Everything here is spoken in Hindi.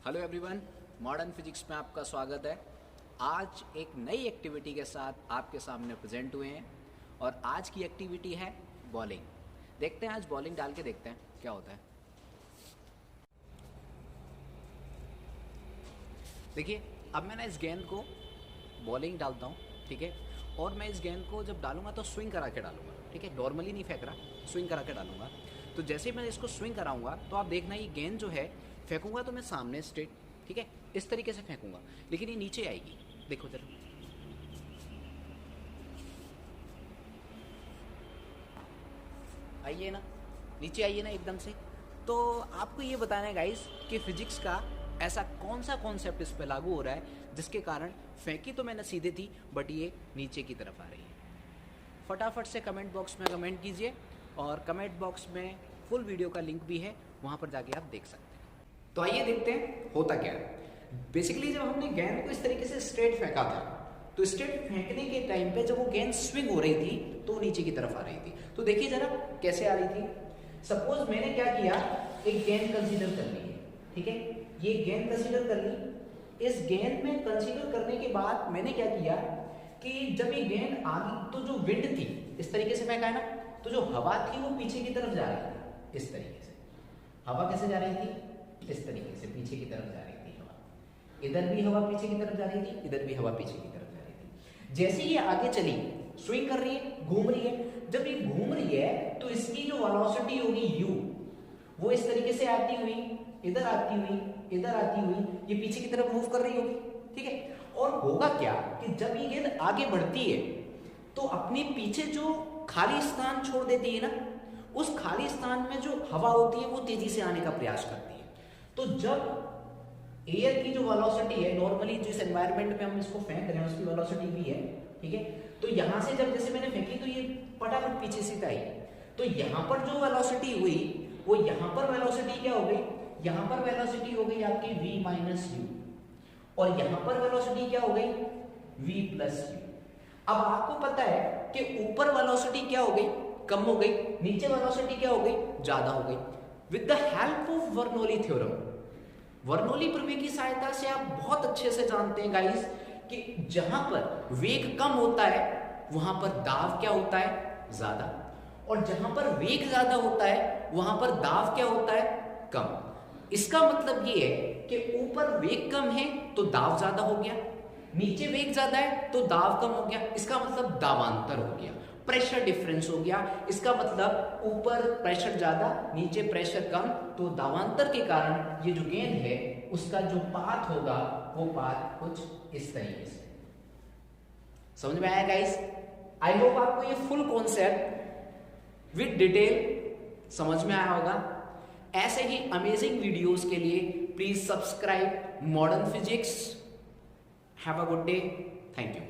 हेलो एवरीवन, मॉडर्न फिजिक्स में आपका स्वागत है। आज एक नई एक्टिविटी के साथ आपके सामने प्रेजेंट हुए हैं और आज की एक्टिविटी है बॉलिंग। देखते हैं, आज बॉलिंग डाल के देखते हैं क्या होता है। देखिए, अब मैं ना इस गेंद को बॉलिंग डालता हूँ, ठीक है। और मैं इस गेंद को जब डालूंगा तो स्विंग करा के डालूंगा, ठीक है। नॉर्मली नहीं फेंक रहा, स्विंग करा के डालूंगा। तो जैसे ही मैं इसको स्विंग कराऊंगा तो आप देखना ये गेंद जो है फेंकूंगा तो मैं सामने स्ट्रेट, ठीक है, इस तरीके से फेंकूंगा, लेकिन ये नीचे आएगी। देखो जरा, आइए ना, नीचे आइए ना एकदम से। तो आपको ये बताना है गाइस कि फिजिक्स का ऐसा कौन सा कॉन्सेप्ट इस पे लागू हो रहा है जिसके कारण फेंकी तो मैंने सीधे थी बट ये नीचे की तरफ आ रही है। फटाफट से कमेंट बॉक्स में कमेंट कीजिए और कमेंट बॉक्स में फुल वीडियो का लिंक भी है, वहाँ पर जाके आप देख सकते हैं। तो आइए देखते हैं होता क्या है। बेसिकली जब हमने गेंद को इस तरीके से स्ट्रेट फेंका था तो स्ट्रेट फेंकने के टाइम पे जब वो गेंद स्विंग हो रही थी तो नीचे की तरफ आ रही थी। तो देखिए जरा कैसे आ रही थी। सपोज मैंने क्या किया, एक गेंद कंसीडर कर ली है, ठीक है। ये गेंद कंसीडर कर ली। इस गेंद में कंसीडर करने के बाद मैंने क्या किया कि जब ये गेंद आगे तो जो विंड थी इस तरीके से फेंका है ना, तो जो हवा थी वो पीछे की तरफ जा रही थी इस तरीके से। हवा कैसे जा रही थी? इस तरीके से पीछे की तरफ जा रही थी हवा। इधर भी हवा पीछे की तरफ जा रही थी, इधर भी हवा पीछे की तरफ जा रही थी। जैसे ये आगे चली, स्विंग कर रही है, घूम रही है। जब ये घूम रही है तो इसकी जो वेलोसिटी होगी u, वो इस तरीके से आती हुई, इधर आती हुई, इधर आती हुई, ये पीछे की तरफ मूव कर रही होगी, ठीक है। और होगा क्या कि जब ये गेंद आगे बढ़ती है तो अपने पीछे जो खाली स्थान छोड़ देती है ना, उस खाली स्थान में जो हवा होती है वो तेजी से आने का प्रयास करती है। तो जब एयर की जो वेलोसिटी है, नॉर्मली जिस एनवायरनमेंट में हम इसको फेंक रहे हैं उसकी वेलोसिटी भी है, ठीक है। तो यहां से जब जैसे मैंने फेंकी तो ये फटाफट पीछे से आई, तो यहां पर जो वेलोसिटी हुई वो यहां पर वेलोसिटी क्या हो गई, यहां पर वेलोसिटी हो गई आपकी v माइनस यू, और यहां पर वेलोसिटी क्या हो गई, v प्लस यू। अब आपको पता है कि ऊपर वेलोसिटी क्या हो गई, कम हो गई, नीचे वेलोसिटी क्या हो गई, ज्यादा हो गई। With the help of Bernoulli theorem, Bernoulli प्रमेय की सहायता से आप बहुत अच्छे से जानते हैं गाइस कि जहां पर वेग कम होता है वहां पर दाब क्या होता है, ज्यादा, और जहां पर वेग ज्यादा होता है वहां पर दाब क्या होता है, कम। इसका मतलब ये है कि ऊपर वेग कम है तो दाब ज्यादा हो गया, नीचे वेग ज्यादा है तो दाब कम हो गया। इसका मतलब दाबांतर हो गया, प्रेशर डिफरेंस हो गया। इसका मतलब ऊपर प्रेशर ज्यादा, नीचे प्रेशर कम, तो दाबांतर के कारण ये जो गेंद है उसका जो पाथ होगा वो पाथ कुछ इस तरीके से। समझ में आया गाइस? आई होप आपको ये फुल कॉन्सेप्ट विद डिटेल समझ में आया होगा। ऐसे ही अमेजिंग वीडियोस के लिए please subscribe modern physics. Have a good day, thank you.